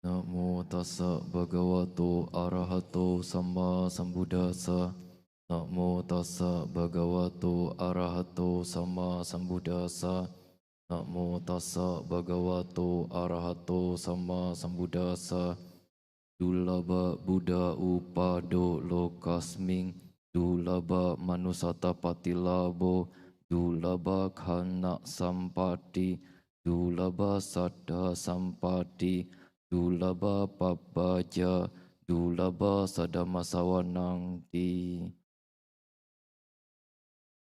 Namo tassa bhagavato arahato samma sambuddhassa. Namo tassa bhagavato arahato samma sambuddhassa. Namo tassa bhagavato arahato samma sambuddhassa. Dulaba Buddha upado lokasming. Dulaba manusata patilabo. Dulaba khana sampati. Dulaba saddha sampati. Dulaba pabaja. Dulaba sadamasawanangti.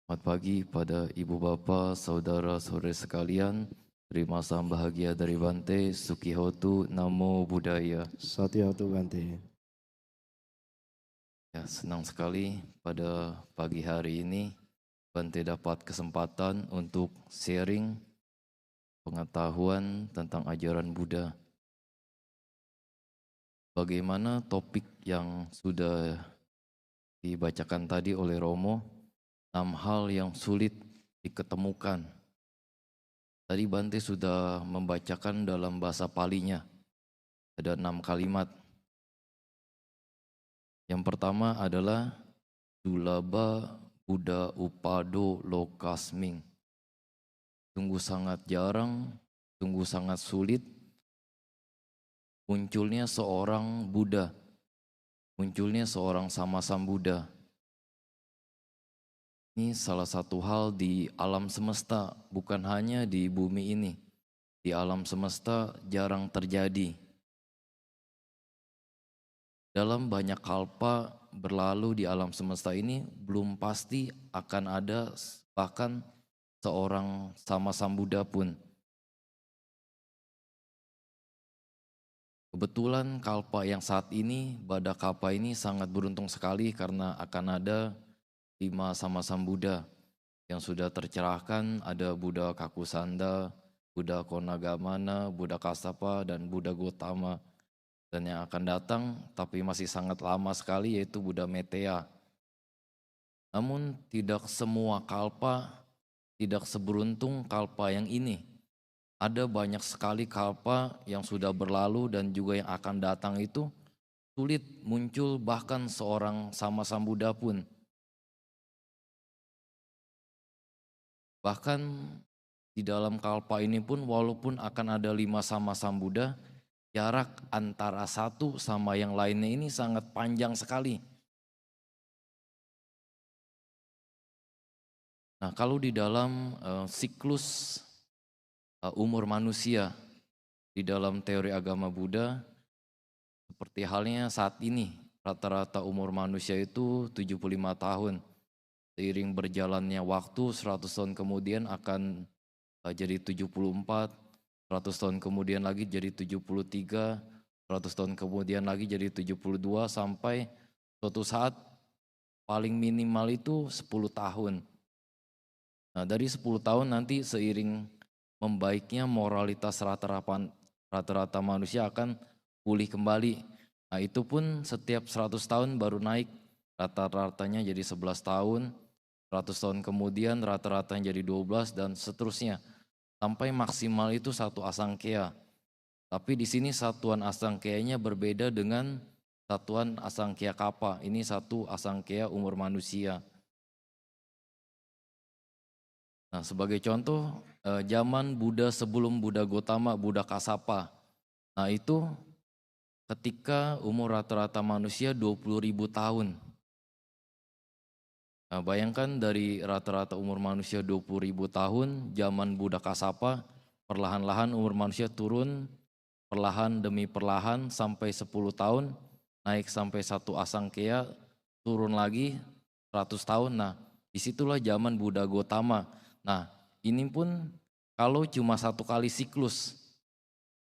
Selamat pagi pada ibu bapa, saudara-saudari sekalian. Terima salam bahagia dari Bante, Sukihotu, Namo Buddhaya. Satya-tu Bante. Ya, senang sekali pada pagi hari ini Bante dapat kesempatan untuk sharing pengetahuan tentang ajaran Buddha. Bagaimana topik yang sudah dibacakan tadi oleh Romo, 6 hal yang sulit diketemukan. Tadi Bante sudah membacakan dalam bahasa Palinya, ada 6 kalimat. Yang pertama adalah Dulaba Buddha Upado Lokasming. Sungguh sangat jarang, sungguh sangat sulit munculnya seorang Buddha, munculnya seorang sama-sam Buddha. Ini salah satu hal di alam semesta, bukan hanya di bumi ini. Di alam semesta jarang terjadi. Dalam banyak kalpa berlalu di alam semesta ini, belum pasti akan ada bahkan seorang sama-sam Buddha pun. Kebetulan kalpa yang saat ini, Bada Kalpa ini sangat beruntung sekali karena akan ada 5 sama-sam Buddha yang sudah tercerahkan. Ada Buddha Kakusanda, Buddha Konagamana, Buddha Kassapa, dan Buddha Gotama. Dan yang akan datang tapi masih sangat lama sekali yaitu Buddha Metteyya. Namun tidak semua kalpa, tidak seberuntung kalpa yang ini. Ada banyak sekali kalpa yang sudah berlalu dan juga yang akan datang itu sulit muncul bahkan seorang sama-sam Buddha pun. Bahkan di dalam kalpa ini pun walaupun akan ada 5 sama-sam Buddha, jarak antara satu sama yang lainnya ini sangat panjang sekali. Nah, kalau di dalam siklus umur manusia di dalam teori agama Buddha, seperti halnya saat ini, rata-rata umur manusia itu 75 tahun. Seiring berjalannya waktu, 100 tahun kemudian akan jadi 74, 100 tahun kemudian lagi jadi 73, 100 tahun kemudian lagi jadi 72, sampai suatu saat paling minimal itu 10 tahun. Nah, dari 10 tahun nanti seiring membaiknya moralitas rata-rata manusia akan pulih kembali. Nah, itu pun setiap 100 tahun baru naik, rata-ratanya jadi 11 tahun, 100 tahun kemudian rata-ratanya jadi 12 dan seterusnya. Sampai maksimal itu 1 asangkaya. Tapi di sini satuan asangkayanya berbeda dengan satuan asangkaya kapa. Ini 1 asangkaya umur manusia. Nah, sebagai contoh, zaman Buddha sebelum Buddha Gotama, Buddha Kassapa. Nah, itu ketika umur rata-rata manusia 20.000 tahun. Nah, bayangkan dari rata-rata umur manusia 20.000 tahun, zaman Buddha Kassapa, perlahan-lahan umur manusia turun, perlahan demi perlahan sampai 10 tahun, naik sampai 1 asangkaya, turun lagi 100 tahun. Nah, disitulah zaman Buddha Gotama. Nah, ini pun kalau cuma 1 kali siklus,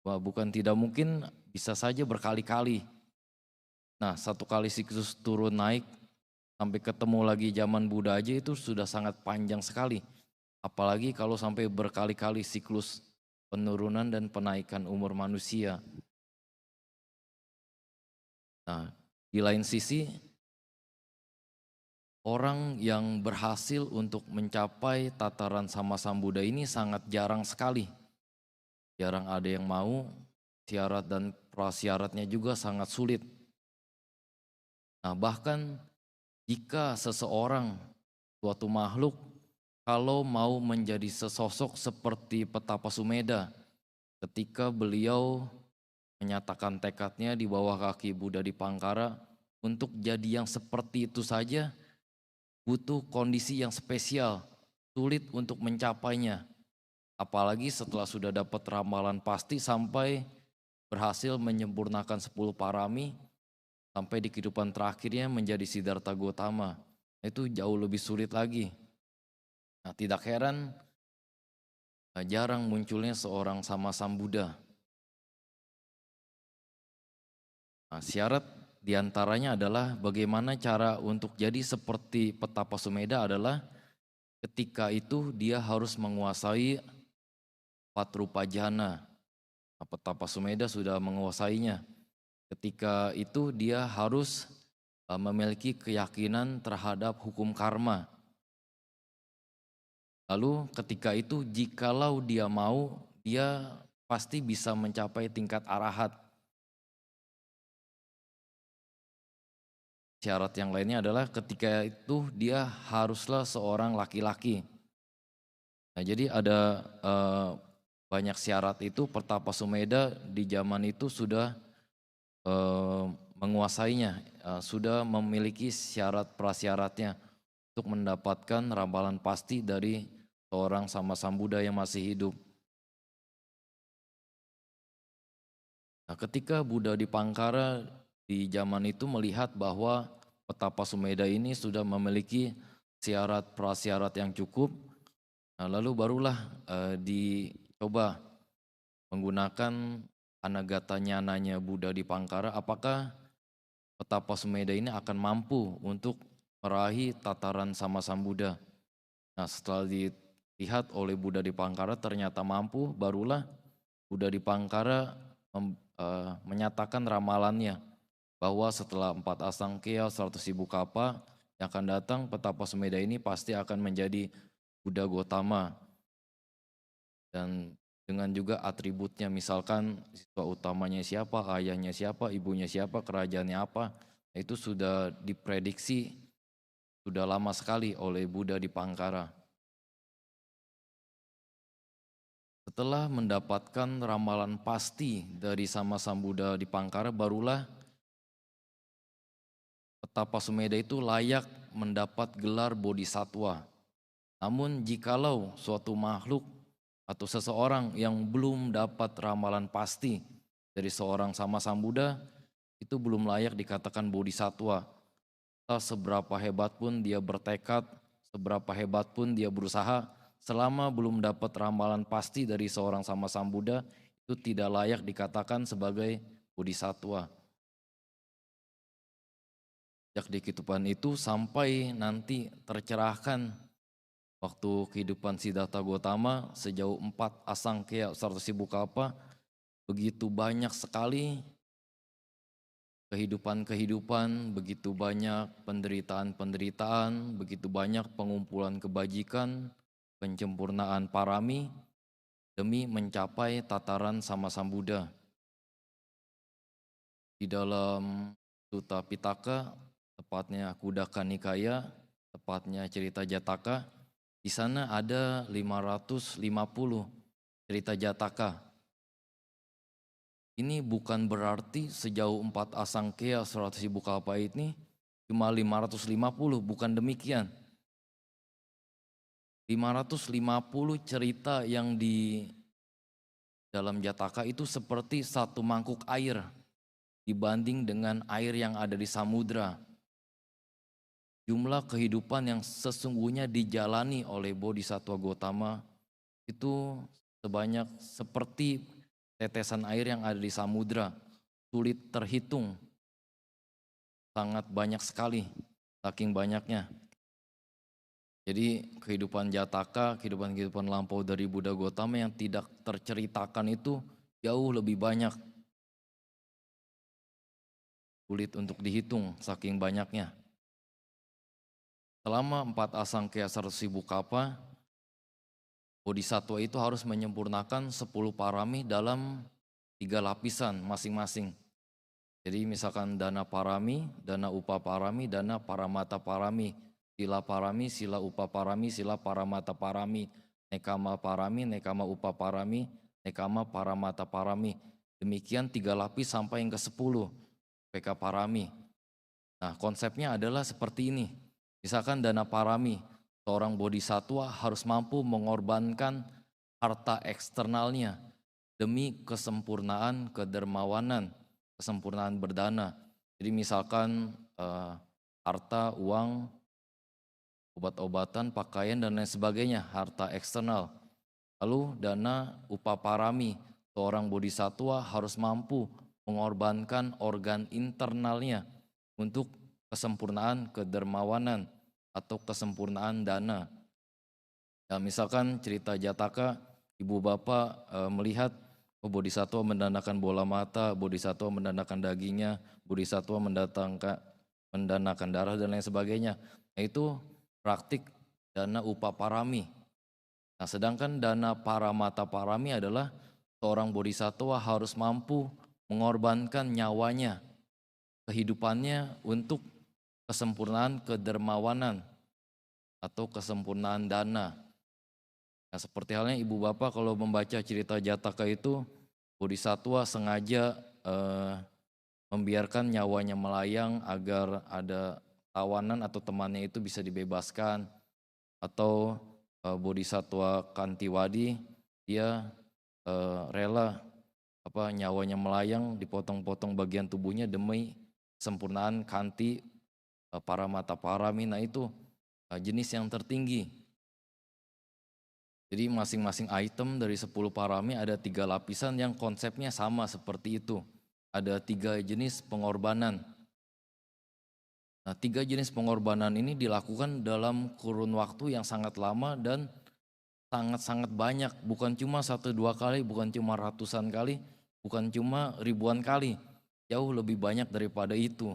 wah bukan tidak mungkin bisa saja berkali-kali. Nah, 1 kali siklus turun naik, sampai ketemu lagi zaman Buddha aja itu sudah sangat panjang sekali. Apalagi kalau sampai berkali-kali siklus penurunan dan penaikan umur manusia. Nah, di lain sisi, orang yang berhasil untuk mencapai tataran sama-sam Buddha ini sangat jarang sekali. Jarang ada yang mau, syarat dan prasyaratnya juga sangat sulit. Nah, bahkan jika seseorang, suatu makhluk, kalau mau menjadi sesosok seperti Petapa Sumedha, ketika beliau menyatakan tekadnya di bawah kaki Buddha Dipangkara untuk jadi yang seperti itu saja, butuh kondisi yang spesial, sulit untuk mencapainya. Apalagi setelah sudah dapat ramalan pasti sampai berhasil menyempurnakan 10 parami, sampai di kehidupan terakhirnya menjadi Siddhartha Gautama. Itu jauh lebih sulit lagi. Nah, tidak heran jarang munculnya seorang Sama Sambuddha. Nah, syarat diantaranya adalah bagaimana cara untuk jadi seperti Petapa Sumedha adalah ketika itu dia harus menguasai 4 rupa jhana. Nah, Petapa Sumedha sudah menguasainya. Ketika itu dia harus memiliki keyakinan terhadap hukum karma. Lalu ketika itu jikalau dia mau, dia pasti bisa mencapai tingkat arahat. Syarat yang lainnya adalah ketika itu dia haruslah seorang laki-laki. Nah, jadi ada banyak syarat itu. Petapa Sumedha di zaman itu sudah menguasainya, sudah memiliki syarat prasyaratnya untuk mendapatkan ramalan pasti dari seorang Sama Sambuddha yang masih hidup. Nah, ketika Buddha Dipangkara di zaman itu melihat bahwa Petapa Sumedha ini sudah memiliki syarat prasyarat yang cukup, nah lalu barulah dicoba menggunakan Anagata Nyananya Buddha Dipangkara, apakah Petapa Sumedha ini akan mampu untuk meraih tataran Sama Sambuddha. Nah, setelah dilihat oleh Buddha Dipangkara ternyata mampu, barulah Buddha Dipangkara menyatakan ramalannya bahwa setelah 4 asangkaya 100.000 kapa yang akan datang, Petapa Sumedha ini pasti akan menjadi Buddha Gautama. Dan dengan juga atributnya, misalkan siswa utamanya siapa, ayahnya siapa, ibunya siapa, kerajaannya apa, itu sudah diprediksi sudah lama sekali oleh Buddha Dipangkara. Setelah mendapatkan ramalan pasti dari Sama Sambuddha Dipangkara, barulah Petapa Sumedha itu layak mendapat gelar bodhisattva. Namun jikalau suatu makhluk atau seseorang yang belum dapat ramalan pasti dari seorang Sama Sambuddha, itu belum layak dikatakan bodhisattva. Entah seberapa hebat pun dia bertekad, seberapa hebat pun dia berusaha, selama belum dapat ramalan pasti dari seorang Sama Sambuddha, itu tidak layak dikatakan sebagai bodhisattva. Sejak di kehidupan itu sampai nanti tercerahkan waktu kehidupan Siddhartha Gautama sejauh 4 asangkaya 100.000 kapa, begitu banyak sekali kehidupan-kehidupan, begitu banyak penderitaan-penderitaan, begitu banyak pengumpulan kebajikan, penyempurnaan parami demi mencapai tataran Sama Sambuddha. Di dalam Sutta Pitaka, tepatnya Khuddaka Nikaya, tepatnya cerita Jataka, di sana ada 550 cerita Jataka. Ini bukan berarti sejauh 4 asangkaya 100.000 kapa ini cuma 550, bukan demikian. 550 cerita yang di dalam Jataka itu seperti satu mangkuk air dibanding dengan air yang ada di samudra. Jumlah kehidupan yang sesungguhnya dijalani oleh Bodhisattva Gautama itu sebanyak seperti tetesan air yang ada di samudra, sulit terhitung, sangat banyak sekali, saking banyaknya. Jadi kehidupan Jataka, kehidupan lampau dari Buddha Gautama yang tidak terceritakan itu jauh lebih banyak, sulit untuk dihitung, saking banyaknya. Selama 4 asangkaya 100.000 kapa, Bodhisattva itu harus menyempurnakan 10 parami dalam 3 lapisan masing-masing. Jadi misalkan dana parami, dana upah parami, dana paramata parami, sila parami, sila upah parami, sila paramata parami, nekama parami, nekama upah parami, nekama paramata parami. Demikian 3 lapis sampai yang ke-10 PK parami. Nah, konsepnya adalah seperti ini. Misalkan dana parami, seorang bodhisatwa harus mampu mengorbankan harta eksternalnya demi kesempurnaan kedermawanan, kesempurnaan berdana. Jadi misalkan harta, uang, obat-obatan, pakaian dan lain sebagainya, harta eksternal. Lalu dana upaparami, seorang bodhisatwa harus mampu mengorbankan organ internalnya untuk kesempurnaan kedermawanan atau kesempurnaan dana. Ya, misalkan cerita Jataka, ibu bapak melihat bodhisatwa mendanakan bola mata, bodhisatwa mendanakan dagingnya, bodhisatwa mendanakan darah dan lain sebagainya. Itu praktik dana upaparami. Nah, sedangkan dana paramata parami adalah seorang bodhisatwa harus mampu mengorbankan nyawanya, kehidupannya untuk kesempurnaan kedermawanan atau kesempurnaan dana. Nah, seperti halnya ibu bapak kalau membaca cerita Jataka itu, bodhisatwa sengaja membiarkan nyawanya melayang agar ada tawanan atau temannya itu bisa dibebaskan. Atau bodhisatwa Kantiwadi, dia rela nyawanya melayang, dipotong-potong bagian tubuhnya demi kesempurnaan kanti paramata parami. Nah, itu jenis yang tertinggi. Jadi masing-masing item dari 10 parami ada 3 lapisan yang konsepnya sama seperti itu. Ada 3 jenis pengorbanan. Nah, 3 jenis pengorbanan ini dilakukan dalam kurun waktu yang sangat lama dan sangat-sangat banyak. Bukan cuma 1-2 kali, bukan cuma ratusan kali, bukan cuma ribuan kali. Jauh lebih banyak daripada itu.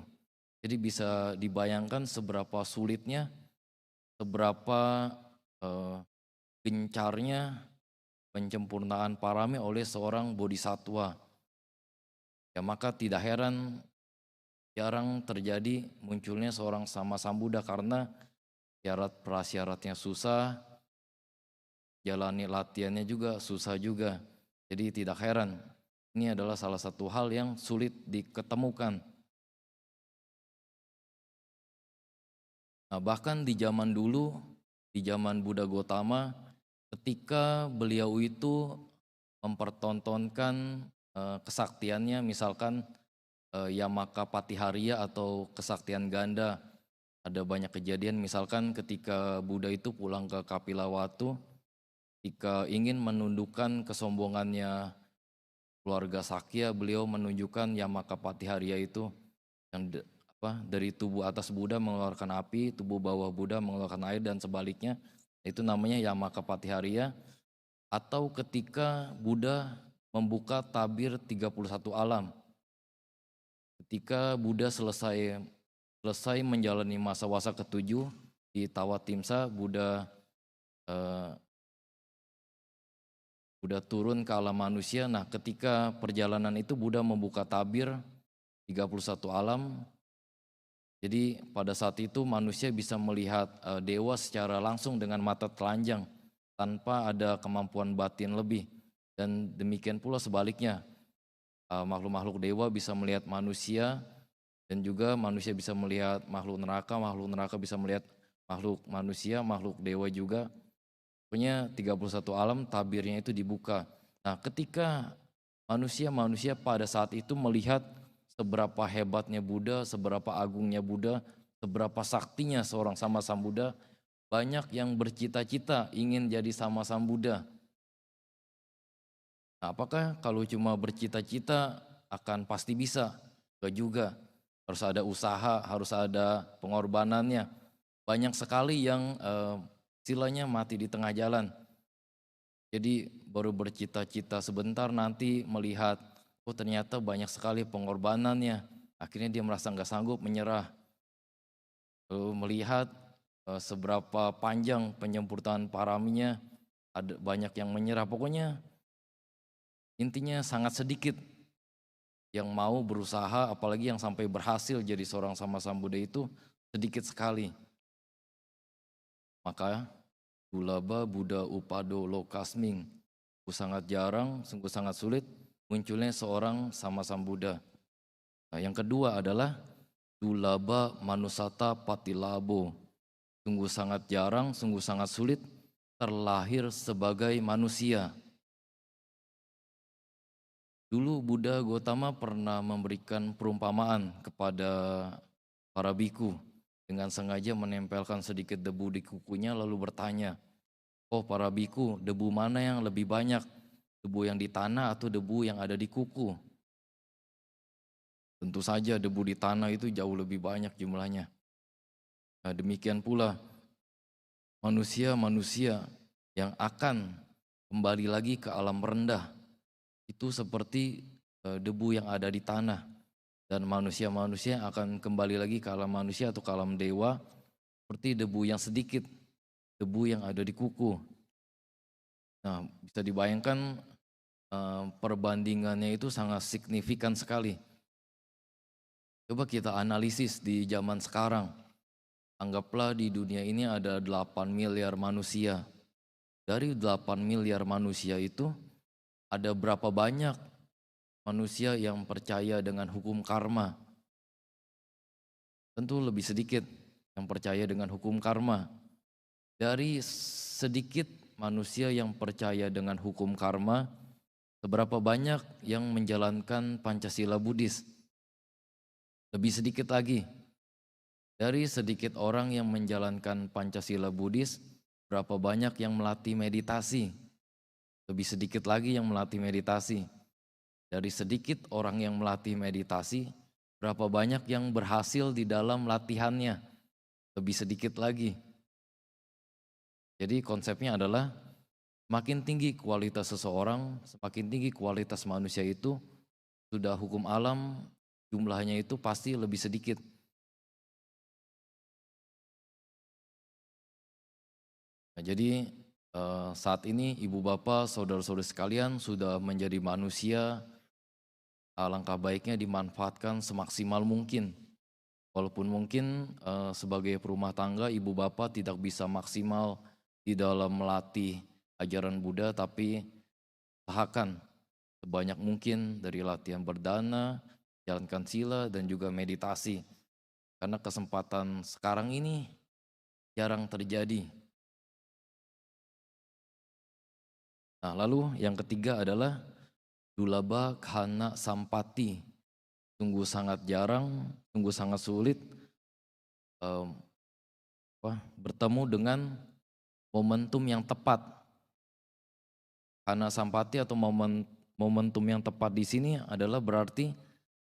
Jadi bisa dibayangkan seberapa sulitnya, seberapa gencarnya penyempurnaan parami oleh seorang bodhisatwa. Ya, maka tidak heran jarang terjadi munculnya seorang sama Sambuddha karena syarat prasyaratnya susah, jalani latihannya juga susah juga. Jadi tidak heran ini adalah salah satu hal yang sulit diketemukan. Nah, bahkan di zaman dulu, di zaman Buddha Gotama, ketika beliau itu mempertontonkan kesaktiannya, misalkan Yamaka Patihariya atau kesaktian ganda. Ada banyak kejadian, misalkan ketika Buddha itu pulang ke Kapilawatu, ketika ingin menundukkan kesombongannya keluarga Sakya, beliau menunjukkan Yamaka Patihariya itu yang dari tubuh atas Buddha mengeluarkan api, tubuh bawah Buddha mengeluarkan air dan sebaliknya. Itu namanya Yamaka Patihariya. Atau ketika Buddha membuka tabir 31 alam. Ketika Buddha selesai menjalani masa wasa ke-7 di Tawatimsa, Buddha turun ke alam manusia. Nah, ketika perjalanan itu Buddha membuka tabir 31 alam. Jadi pada saat itu manusia bisa melihat dewa secara langsung dengan mata telanjang tanpa ada kemampuan batin lebih. Dan demikian pula sebaliknya, makhluk-makhluk dewa bisa melihat manusia dan juga manusia bisa melihat makhluk neraka bisa melihat makhluk manusia, makhluk dewa juga. Pokoknya 31 alam tabirnya itu dibuka. Nah, ketika manusia pada saat itu melihat seberapa hebatnya Buddha, seberapa agungnya Buddha, seberapa saktinya seorang sama Sambuddha, banyak yang bercita-cita ingin jadi sama Sambuddha. Nah, apakah kalau cuma bercita-cita akan pasti bisa? Enggak juga. Harus ada usaha, harus ada pengorbanannya. Banyak sekali yang istilahnya mati di tengah jalan. Jadi baru bercita-cita sebentar nanti melihat, oh ternyata banyak sekali pengorbanannya. Akhirnya dia merasa nggak sanggup menyerah. Lalu melihat seberapa panjang penyempurnaan paraminya, ada banyak yang menyerah. Pokoknya Intinya sangat sedikit yang mau berusaha, apalagi yang sampai berhasil jadi seorang sama-sama Buddha itu sedikit sekali. Maka Dulaba Buddha Upado Lokasming, sangat jarang, sungguh sangat sulit munculnya seorang sama-sama Buddha. Nah, yang kedua adalah Dulaba Manusata Patilabo, sungguh sangat jarang, sungguh sangat sulit terlahir sebagai manusia. Dulu Buddha Gautama pernah memberikan perumpamaan kepada para biku dengan sengaja menempelkan sedikit debu di kukunya lalu bertanya, "Oh para biku, debu mana yang lebih banyak? Debu yang di tanah atau debu yang ada di kuku?" Tentu saja debu di tanah itu jauh lebih banyak jumlahnya. Nah, demikian pula manusia-manusia yang akan kembali lagi ke alam rendah itu seperti debu yang ada di tanah, dan manusia-manusia yang akan kembali lagi ke alam manusia atau ke alam dewa seperti debu yang sedikit, debu yang ada di kuku. Nah, bisa dibayangkan perbandingannya itu sangat signifikan sekali. Coba kita analisis di zaman sekarang. Anggaplah di dunia ini ada 8 miliar manusia. Dari 8 miliar manusia itu ada berapa banyak manusia yang percaya dengan hukum karma? Tentu lebih sedikit yang percaya dengan hukum karma. Dari sedikit manusia yang percaya dengan hukum karma, seberapa banyak yang menjalankan Pancasila Buddhis? Lebih sedikit lagi. Dari sedikit orang yang menjalankan Pancasila Buddhis, berapa banyak yang melatih meditasi? Lebih sedikit lagi yang melatih meditasi. Dari sedikit orang yang melatih meditasi, berapa banyak yang berhasil di dalam latihannya? Lebih sedikit lagi. Jadi konsepnya adalah semakin tinggi kualitas seseorang, semakin tinggi kualitas manusia itu, sudah hukum alam jumlahnya itu pasti lebih sedikit. Nah, jadi saat ini ibu bapak, saudara-saudara sekalian sudah menjadi manusia, alangkah baiknya dimanfaatkan semaksimal mungkin. Walaupun mungkin sebagai perumah tangga ibu bapak tidak bisa maksimal di dalam melatih ajaran Buddha, tapi usahakan sebanyak mungkin dari latihan berdana, jalankan sila dan juga meditasi. Karena kesempatan sekarang ini jarang terjadi. Nah, lalu yang ketiga adalah Dulaba Khana Sampati. Sungguh sangat jarang, sungguh sangat sulit bertemu dengan momentum yang tepat. Khana Sampati atau momentum yang tepat di sini adalah berarti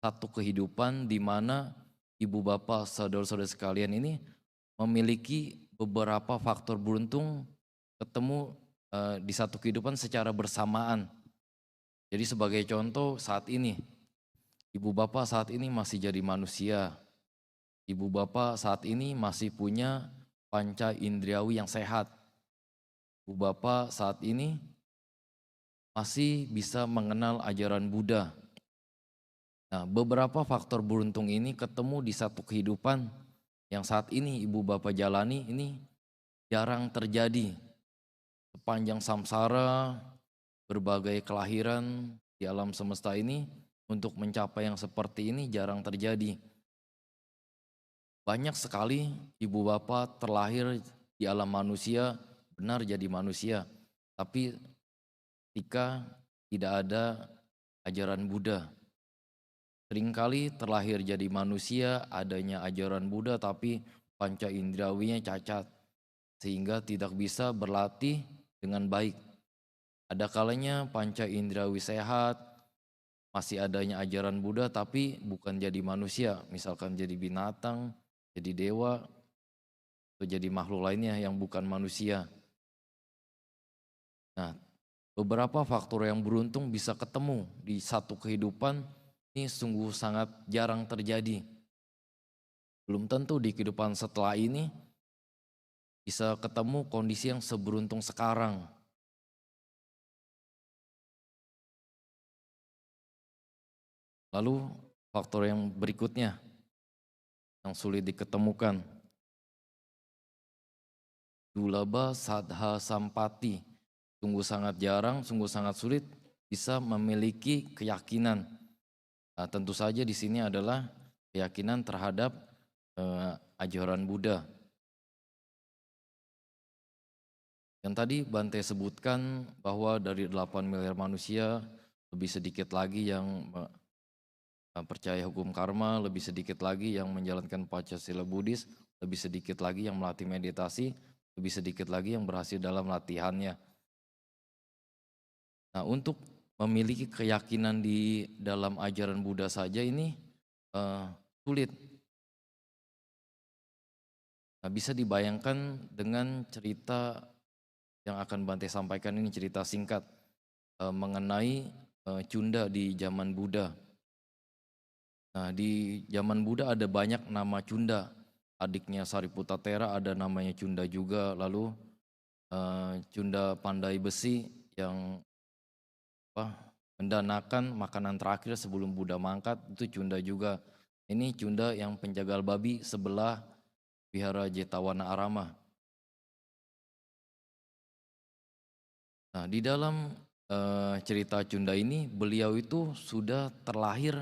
satu kehidupan di mana ibu bapak saudara-saudara sekalian ini memiliki beberapa faktor beruntung ketemu di satu kehidupan secara bersamaan. Jadi sebagai contoh saat ini, ibu bapak saat ini masih jadi manusia. Ibu bapak saat ini masih punya panca indriawi yang sehat. Ibu bapak saat ini masih bisa mengenal ajaran Buddha. Nah, beberapa faktor beruntung ini ketemu di satu kehidupan yang saat ini ibu bapak jalani ini jarang terjadi. Sepanjang samsara, berbagai kelahiran di alam semesta ini, untuk mencapai yang seperti ini jarang terjadi. Banyak sekali ibu bapak terlahir di alam manusia, benar jadi manusia, tapi ketika tidak ada ajaran Buddha. Seringkali terlahir jadi manusia, adanya ajaran Buddha tapi panca indrawinya cacat, sehingga tidak bisa berlatih dengan baik. Ada kalanya panca indrawi sehat, masih adanya ajaran Buddha tapi bukan jadi manusia, misalkan jadi binatang, jadi dewa, atau jadi makhluk lainnya yang bukan manusia. Nah, beberapa faktor yang beruntung bisa ketemu di satu kehidupan ini sungguh sangat jarang terjadi. Belum tentu di kehidupan setelah ini bisa ketemu kondisi yang seberuntung sekarang. Lalu faktor yang berikutnya yang sulit diketemukan, dulaba sadha sampati. Sungguh sangat jarang, sungguh sangat sulit bisa memiliki keyakinan. Nah, tentu saja di sini adalah keyakinan terhadap ajaran Buddha. Yang tadi Bante sebutkan bahwa dari 8 miliar manusia, lebih sedikit lagi yang percaya hukum karma, lebih sedikit lagi yang menjalankan Pancasila Buddhis, lebih sedikit lagi yang melatih meditasi, lebih sedikit lagi yang berhasil dalam latihannya. Nah, untuk memiliki keyakinan di dalam ajaran Buddha saja ini sulit. Nah, bisa dibayangkan dengan cerita yang akan Bante sampaikan ini, cerita singkat mengenai Cunda di zaman Buddha. Nah, di zaman Buddha ada banyak nama Cunda. Adiknya Sariputta Thera ada namanya Cunda juga. Lalu Cunda Pandai Besi yang mendanakan makanan terakhir sebelum Buddha mangkat, itu Cunda juga. Ini Cunda yang penjagal babi sebelah Wihara Jetawana Arama. Nah, di dalam cerita Cunda ini, beliau itu sudah terlahir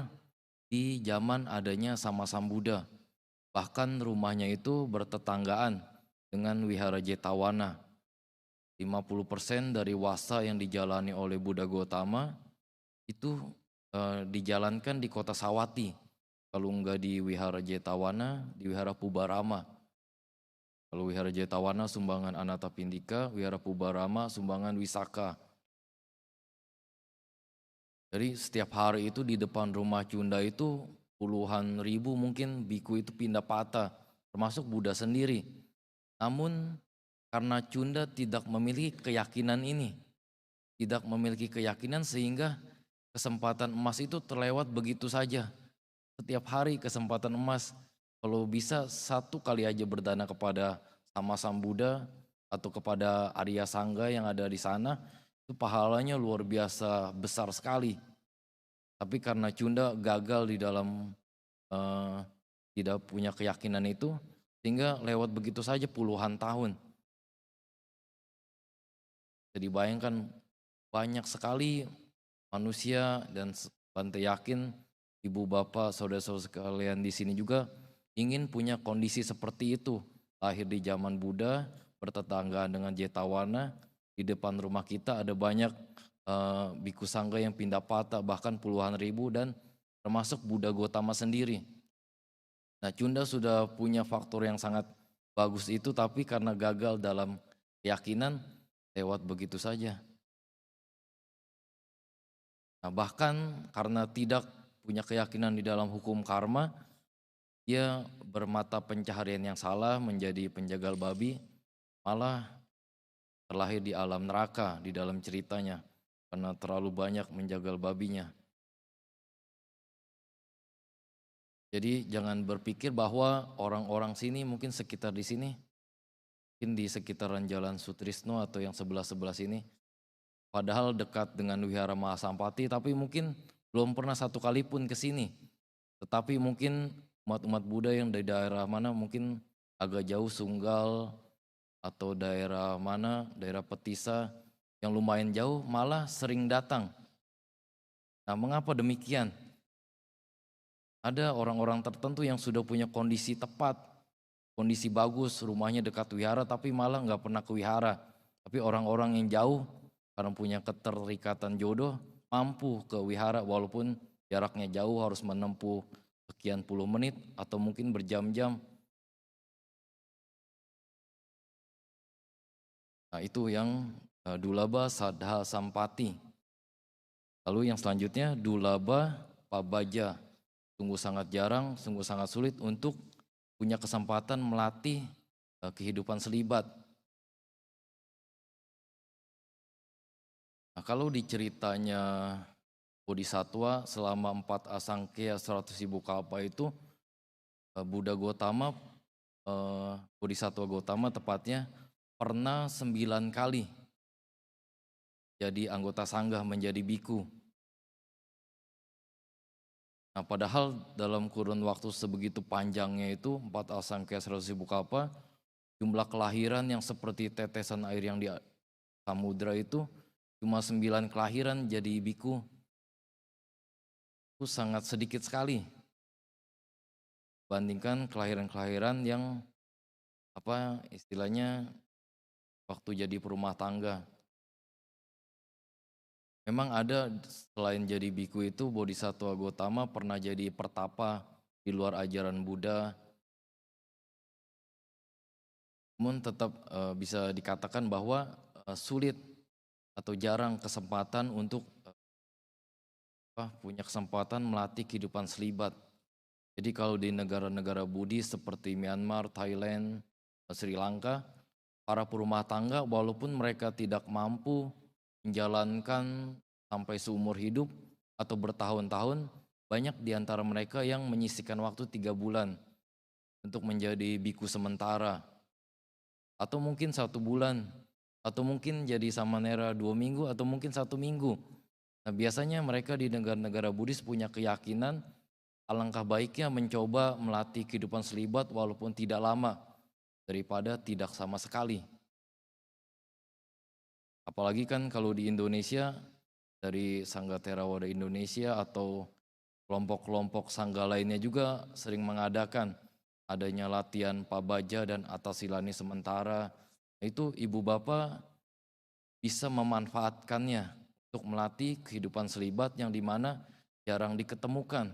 di zaman adanya Sama Sambuddha. Bahkan rumahnya itu bertetanggaan dengan Wihara Jetawana. 50% dari wasa yang dijalani oleh Buddha Gautama itu dijalankan di kota Sawati. Kalau enggak di Wihara Jetawana, di Wihara Pubarama. Kalau Wihara Jetawana sumbangan Anathapindika, Wihara Pubarama sumbangan Wisaka. Jadi setiap hari itu di depan rumah Cunda itu puluhan ribu mungkin biku itu pindah patah, termasuk Buddha sendiri. Namun karena Cunda tidak memiliki keyakinan ini, tidak memiliki keyakinan sehingga kesempatan emas itu terlewat begitu saja. Setiap hari kesempatan emas, kalau bisa satu kali aja berdana kepada Sama Sambuddha atau kepada Arya Sangga yang ada di sana, itu pahalanya luar biasa besar sekali. Tapi karena Cunda gagal di dalam tidak punya keyakinan itu, sehingga lewat begitu saja puluhan tahun. Jadi bayangkan banyak sekali manusia, dan Bante yakin ibu bapak saudara-saudara sekalian di sini juga ingin punya kondisi seperti itu. Lahir di zaman Buddha, bertetanggaan dengan Jetawana, di depan rumah kita ada banyak biku sangga yang pindah patah bahkan puluhan ribu, dan termasuk Buddha Gautama sendiri. Nah, Cunda sudah punya faktor yang sangat bagus itu, tapi karena gagal dalam keyakinan lewat begitu saja. Nah, bahkan karena tidak punya keyakinan di dalam hukum karma, dia bermata pencaharian yang salah menjadi penjagal babi, malah terlahir di alam neraka di dalam ceritanya karena terlalu banyak menjagal babinya. Jadi jangan berpikir bahwa orang-orang sini mungkin sekitar di sini, mungkin di sekitaran Jalan Sutrisno atau yang sebelah-sebelah sini, padahal dekat dengan Wihara Mahasampati, tapi mungkin belum pernah satu kali pun ke sini. Tetapi mungkin umat-umat Buddha yang dari daerah mana, mungkin agak jauh Sunggal atau daerah mana, daerah Petisa yang lumayan jauh malah sering datang. Nah, mengapa demikian? Ada orang-orang tertentu yang sudah punya kondisi tepat, kondisi bagus, rumahnya dekat wihara tapi malah nggak pernah ke wihara. Tapi orang-orang yang jauh karena punya keterikatan jodoh mampu ke wihara walaupun jaraknya jauh, harus menempuh sekian puluh menit atau mungkin berjam-jam. Nah, itu yang dulaba sadha sampati. Lalu yang selanjutnya dulaba pabaja. Sungguh sangat jarang, sungguh sangat sulit untuk punya kesempatan melatih kehidupan selibat. Nah, kalau di ceritanya Bodhisattva selama 4 asangkya 100.000 kalpa itu, Buddha Gautama, Bodhisattva Gautama tepatnya pernah 9 kali jadi anggota sanggah menjadi biku. Nah, padahal dalam kurun waktu sebegitu panjangnya itu 4 sampai 100.000 kapa, jumlah kelahiran yang seperti tetesan air yang di samudra itu cuma 9 kelahiran jadi biku. Itu sangat sedikit sekali bandingkan kelahiran-kelahiran yang apa istilahnya waktu jadi perumah tangga. Memang ada selain jadi biku itu Bodhisattva Gautama pernah jadi pertapa di luar ajaran Buddha. Namun tetap bisa dikatakan bahwa sulit atau jarang kesempatan untuk punya kesempatan melatih kehidupan selibat. Jadi kalau di negara-negara Buddhis seperti Myanmar, Thailand, Sri Lanka, para perumah tangga walaupun mereka tidak mampu menjalankan sampai seumur hidup atau bertahun-tahun, banyak di antara mereka yang menyisihkan waktu 3 bulan untuk menjadi biku sementara, atau mungkin 1 bulan, atau mungkin jadi samanera 2 minggu, atau mungkin 1 minggu. Nah, biasanya mereka di negara-negara Buddhis punya keyakinan alangkah baiknya mencoba melatih kehidupan selibat walaupun tidak lama daripada tidak sama sekali. Apalagi kan kalau di Indonesia dari Sangga Theravada Indonesia atau kelompok-kelompok sangga lainnya juga sering mengadakan adanya latihan pabaja dan atasilani sementara. Itu ibu bapak bisa memanfaatkannya untuk melatih kehidupan selibat yang dimana jarang diketemukan.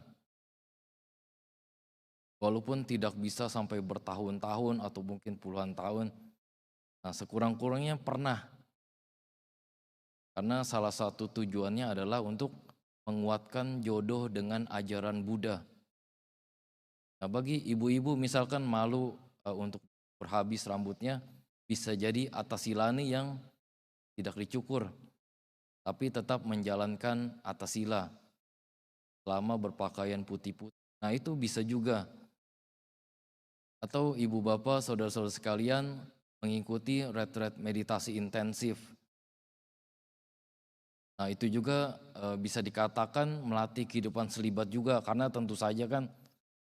Walaupun tidak bisa sampai bertahun-tahun atau mungkin puluhan tahun. Nah, sekurang-kurangnya pernah. Karena salah satu tujuannya adalah untuk menguatkan jodoh dengan ajaran Buddha. Nah, bagi ibu-ibu misalkan malu untuk berhabis rambutnya, bisa jadi atasilani yang tidak dicukur, tapi tetap menjalankan atasila selama berpakaian putih-putih. Nah, itu bisa juga. Atau ibu bapak, saudara-saudara sekalian mengikuti retret meditasi intensif. Nah, itu juga bisa dikatakan melatih kehidupan selibat juga, karena tentu saja kan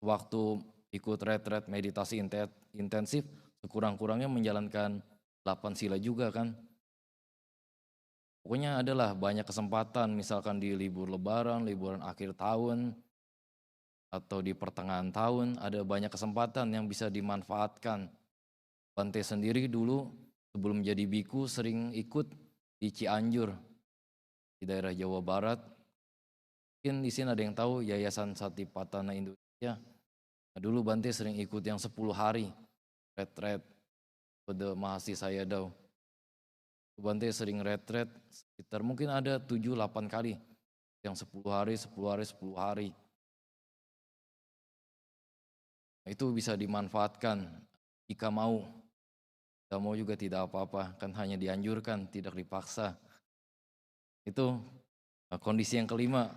waktu ikut retret meditasi intensif sekurang-kurangnya menjalankan 8 sila juga kan. Pokoknya adalah banyak kesempatan misalkan di libur lebaran, liburan akhir tahun, atau di pertengahan tahun ada banyak kesempatan yang bisa dimanfaatkan. Bante sendiri dulu sebelum jadi biku sering ikut di Cianjur di daerah Jawa Barat. Mungkin di sini ada yang tahu Yayasan Satipatthana Indonesia. Nah, dulu Bante sering ikut yang 10 hari retret pada mahasiswa saya Dau. Bante sering retret sekitar mungkin ada 7-8 kali. Yang 10 hari, 10 hari, 10 hari. Nah, itu bisa dimanfaatkan jika mau. Jika mau juga tidak apa-apa, kan hanya dianjurkan, tidak dipaksa. Itu kondisi yang kelima.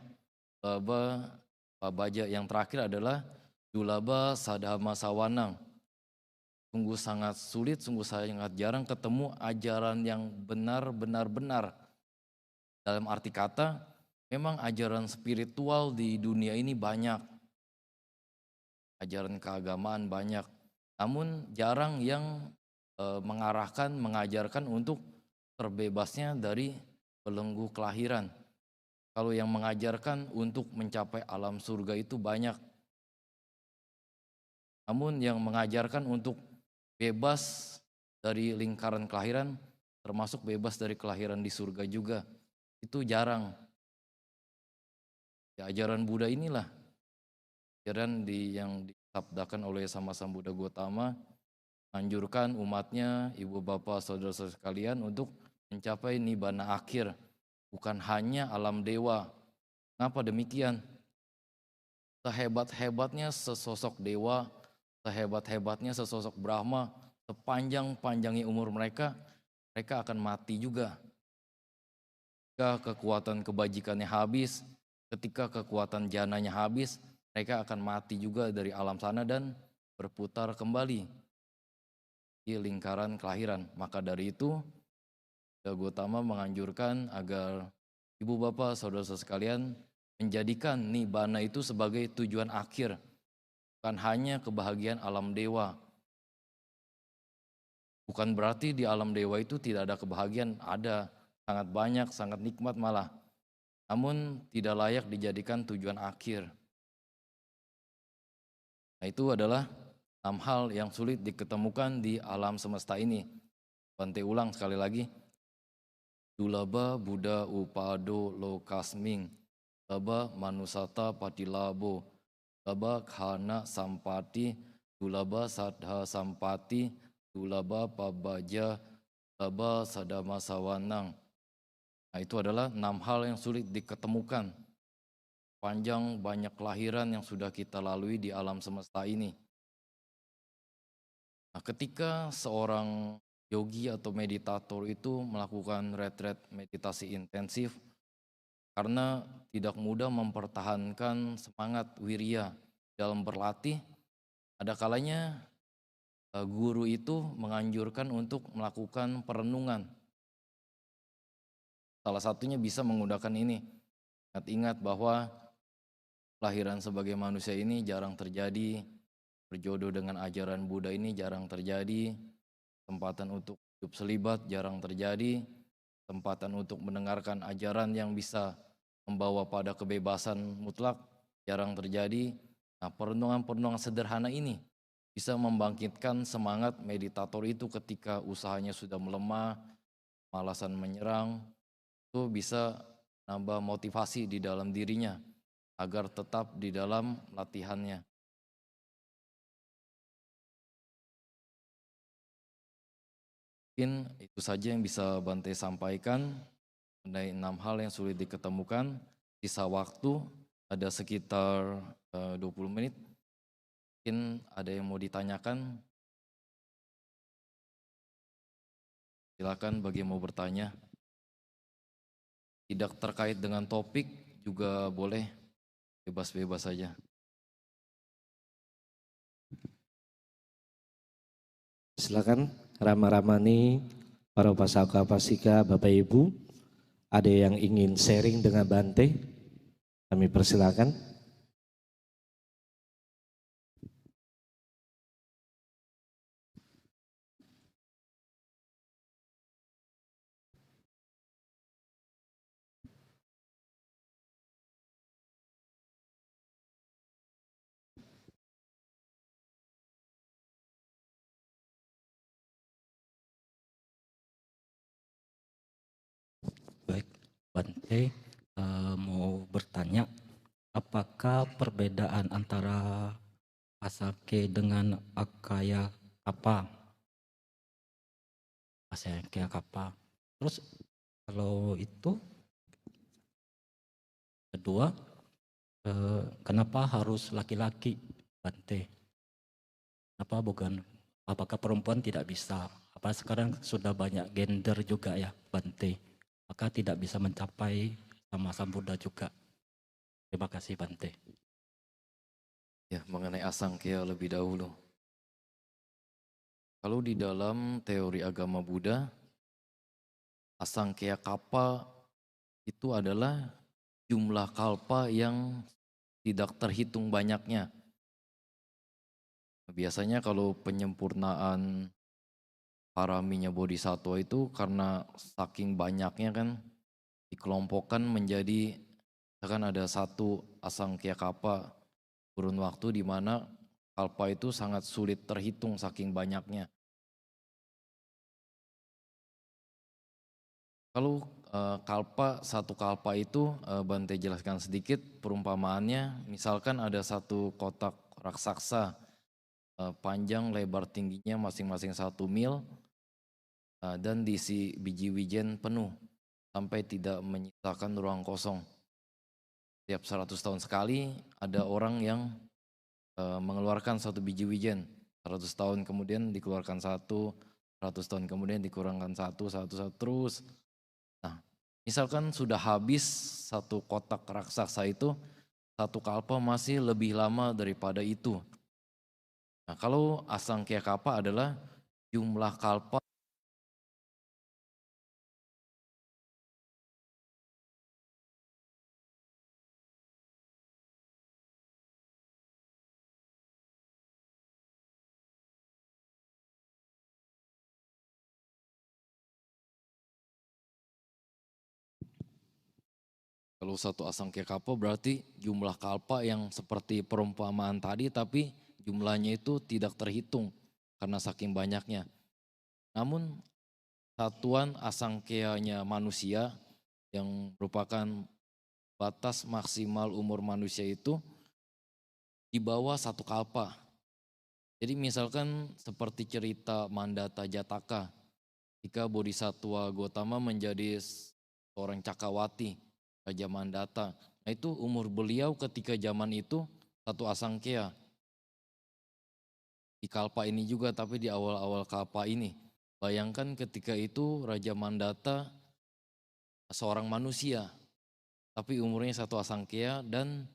Baja yang terakhir adalah Dulaba Sadhama Sawanang. Sungguh sangat sulit, sungguh sangat jarang ketemu ajaran yang benar-benar. Dalam arti kata, memang ajaran spiritual di dunia ini banyak. Ajaran keagamaan banyak. Namun jarang yang mengarahkan, mengajarkan untuk terbebasnya dari belenggu kelahiran. Kalau yang mengajarkan untuk mencapai alam surga itu banyak. Namun yang mengajarkan untuk bebas dari lingkaran kelahiran, termasuk bebas dari kelahiran di surga juga, itu jarang. Ya, ajaran Buddha inilah ajaran yang disabdakan oleh Sama Sambuddha Gautama, anjurkan umatnya, ibu bapak, saudara-saudara sekalian untuk mencapai nibbana akhir, bukan hanya alam dewa. Kenapa demikian? Sehebat-hebatnya sesosok dewa, sehebat-hebatnya sesosok Brahma, sepanjang-panjangnya umur mereka, mereka akan mati juga. Ketika kekuatan kebajikannya habis, ketika kekuatan jananya habis, mereka akan mati juga dari alam sana dan berputar kembali di lingkaran kelahiran. Maka dari itu, Gautama menganjurkan agar ibu bapak, saudara-saudara sekalian menjadikan nibbana itu sebagai tujuan akhir, bukan hanya kebahagiaan alam dewa. Bukan berarti di alam dewa itu tidak ada kebahagiaan, ada, sangat banyak, sangat nikmat malah. Namun tidak layak dijadikan tujuan akhir. Nah, itu adalah 6 hal yang sulit diketemukan di alam semesta ini. Bante ulang sekali lagi. Dulaba Buddha upado lokasming, laba manusata patilabo, laba khana sampati, dulaba sadha sampati, dulaba pabaja, laba sadama sawanang. Nah, itu adalah 6 hal yang sulit diketemukan. Panjang banyak kelahiran yang sudah kita lalui di alam semesta ini. Nah, ketika seorang yogi atau meditator itu melakukan retret meditasi intensif, karena tidak mudah mempertahankan semangat wirya dalam berlatih, ada kalanya guru itu menganjurkan untuk melakukan perenungan. Salah satunya bisa menggunakan ini. Ingat bahwa kelahiran sebagai manusia ini jarang terjadi, berjodoh dengan ajaran Buddha ini jarang terjadi, kesempatan untuk hidup selibat jarang terjadi, kesempatan untuk mendengarkan ajaran yang bisa membawa pada kebebasan mutlak jarang terjadi. Nah, perenungan-perenungan sederhana ini bisa membangkitkan semangat meditator itu ketika usahanya sudah melemah, malasan menyerang, itu bisa nambah motivasi di dalam dirinya agar tetap di dalam latihannya. Mungkin itu saja yang bisa Bante sampaikan mengenai 6 hal yang sulit diketemukan. Sisa waktu ada sekitar 20 menit. Mungkin ada yang mau ditanyakan. Silakan bagi yang mau bertanya. Tidak terkait dengan topik juga boleh, bebas-bebas saja. Silakan Rama Ramani, para pasaka pasika, Bapak Ibu, ada yang ingin sharing dengan Bante? Kami persilakan. Baik, Bante mau bertanya, apakah perbedaan antara Asake dengan Akaya Kappa? Asake Kappa. Terus kalau itu kedua, kenapa harus laki-laki, Bante? Kenapa bukan? Apakah perempuan tidak bisa? Apa sekarang sudah banyak gender juga ya, Bante? Maka tidak bisa mencapai sama Sang Buddha juga. Terima kasih, Bante. Ya, mengenai asangkya lebih dahulu. Kalau di dalam teori agama Buddha, asangkya kappa itu adalah jumlah kalpa yang tidak terhitung banyaknya. Biasanya kalau penyempurnaan paraminya bodhisattva itu karena saking banyaknya kan dikelompokkan menjadi, misalkan ada satu asangkya kappa, kurun waktu di mana kalpa itu sangat sulit terhitung saking banyaknya. Kalau satu kalpa itu Bante jelaskan sedikit perumpamaannya, misalkan ada satu kotak raksasa, panjang lebar tingginya masing-masing 1 mil, dan diisi biji wijen penuh sampai tidak menyisakan ruang kosong. Tiap 100 tahun sekali ada orang yang mengeluarkan 1 biji wijen, 100 tahun kemudian dikeluarkan 1, 100 tahun kemudian dikurangkan 1, 1 terus. Nah, misalkan sudah habis satu kotak raksasa itu, satu kalpa masih lebih lama daripada itu. Nah, kalau asangkya kappa adalah jumlah kalpa Kalau satu asangkya kalpa berarti jumlah kalpa yang seperti perumpamaan tadi, tapi jumlahnya itu tidak terhitung karena saking banyaknya. Namun satuan asangkeyanya manusia yang merupakan batas maksimal umur manusia itu di bawah satu kalpa. Jadi misalkan seperti cerita Mandata Jataka, ketika Bodhisattva Gotama menjadi seorang cakawati, Raja Mandata. Nah itu umur beliau ketika zaman itu satu asangkya. Di kalpa ini juga, tapi di awal-awal kalpa ini. Bayangkan ketika itu Raja Mandata seorang manusia, tapi umurnya satu asangkya dan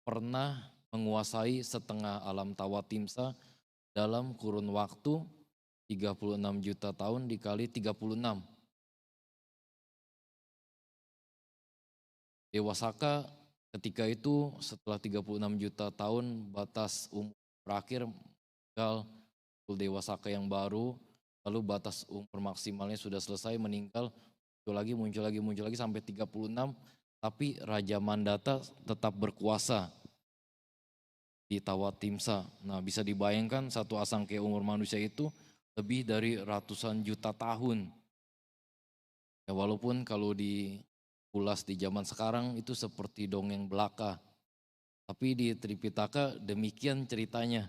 pernah menguasai setengah alam Tawatimsa dalam kurun waktu 36 juta tahun dikali 36. Dewa Saka ketika itu setelah 36 juta tahun batas umur berakhir, meninggal Dewa Saka yang baru, lalu batas umur maksimalnya sudah selesai, meninggal, muncul lagi sampai 36, tapi Raja Mandata tetap berkuasa di Tawatimsa. Nah bisa dibayangkan satu asangkya umur manusia itu lebih dari ratusan juta tahun. Ya walaupun kalau diulas di zaman sekarang itu seperti dongeng belaka. Tapi di Tripitaka demikian ceritanya.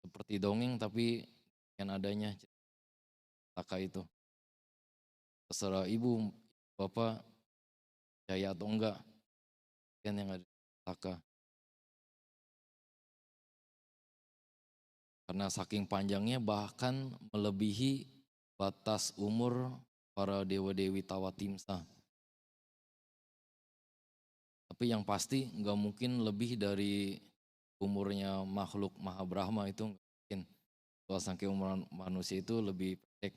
Seperti dongeng tapi yang adanya Tripitaka itu. Terserah ibu, bapak, percaya atau enggak. Yang ada di Tripitaka. Karena saking panjangnya bahkan melebihi batas umur para dewa-dewi Tawatimsa. Tapi yang pasti nggak mungkin lebih dari umurnya makhluk Mahabrahma, itu nggak mungkin. Asangkya umur manusia itu lebih pendek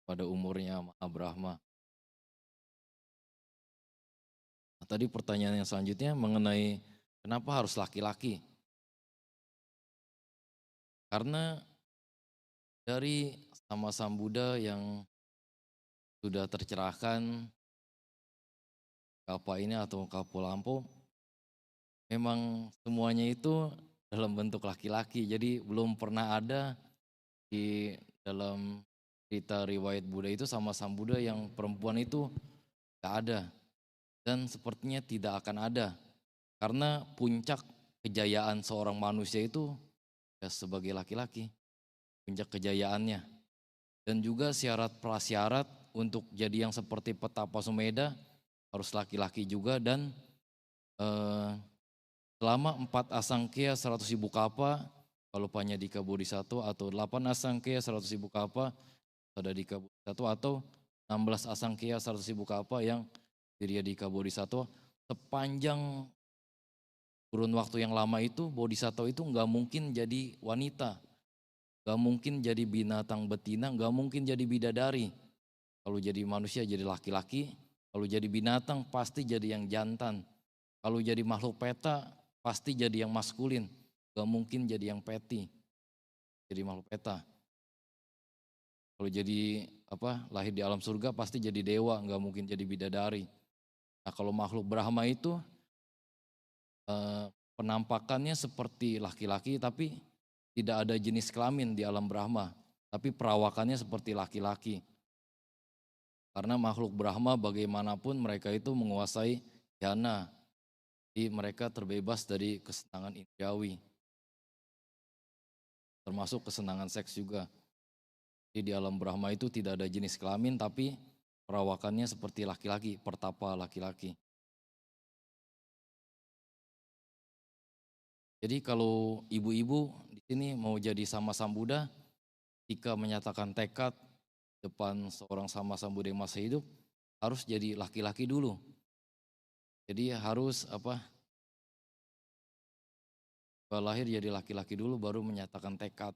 pada umurnya Mahabrahma. Nah, tadi pertanyaan yang selanjutnya mengenai kenapa harus laki-laki? Karena dari sama Sambuddha yang sudah tercerahkan kalpa ini atau kalpa lampu, memang semuanya itu dalam bentuk laki-laki. Jadi belum pernah ada di dalam cerita riwayat Buddha itu sama Sambuddha yang perempuan itu gak ada. Dan sepertinya tidak akan ada. Karena puncak kejayaan seorang manusia itu ya sebagai laki-laki. Puncak kejayaannya. Dan juga syarat prasyarat untuk jadi yang seperti Petapa Sumedha harus laki-laki juga, dan selama 4 asangkya 100.000 kapa kalau Panyadika Bodhisattva, atau 8 asangkya 100.000 kapa Sadadika Bodhisattva, atau 16 asangkya 100.000 kapa yang Wiryadika Bodhisattva. Sepanjang kurun waktu yang lama itu Bodhisattva itu nggak mungkin jadi wanita, nggak mungkin jadi binatang betina, nggak mungkin jadi bidadari. Kalau jadi manusia jadi laki-laki, kalau jadi binatang pasti jadi yang jantan. Kalau jadi makhluk peta pasti jadi yang maskulin, gak mungkin jadi yang peti, jadi makhluk peta. Kalau jadi lahir di alam surga pasti jadi dewa, gak mungkin jadi bidadari. Nah kalau makhluk Brahma itu penampakannya seperti laki-laki tapi tidak ada jenis kelamin di alam Brahma, tapi perawakannya seperti laki-laki. Karena makhluk Brahma bagaimanapun mereka itu menguasai jana. Jadi mereka terbebas dari kesenangan indriawi. Termasuk kesenangan seks juga. Jadi di alam Brahma itu tidak ada jenis kelamin tapi perawakannya seperti laki-laki, pertapa laki-laki. Jadi kalau ibu-ibu di sini mau jadi sama Sambuddha, jika menyatakan tekad depan seorang sama Sambuddha yang masih hidup, harus jadi laki-laki dulu. Jadi harus lahir jadi laki-laki dulu baru menyatakan tekad.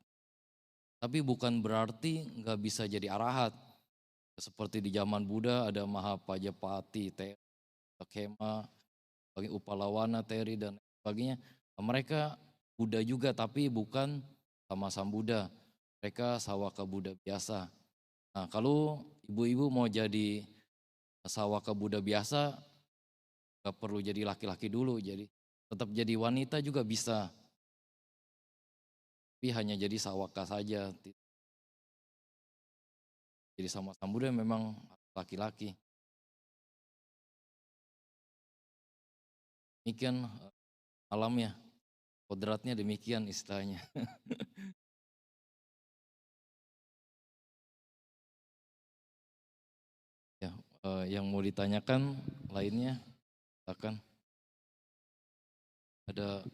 Tapi bukan berarti nggak bisa jadi arahat. Seperti di zaman Buddha ada Mahapajapati, Teri, Kema, Upalawana, Teri dan sebagainya. Mereka Buddha juga tapi bukan sama Sambuddha. Mereka Sawaka Buddha biasa. Nah kalau ibu-ibu mau jadi sawaka Buddha biasa gak perlu jadi laki-laki dulu, jadi tetap jadi wanita juga bisa, tapi hanya jadi sawaka saja. Jadi sama Buddha memang laki-laki. Demikian alamnya, kodratnya demikian istilahnya. Ya, yang mau ditanyakan lainnya, silakan. Ada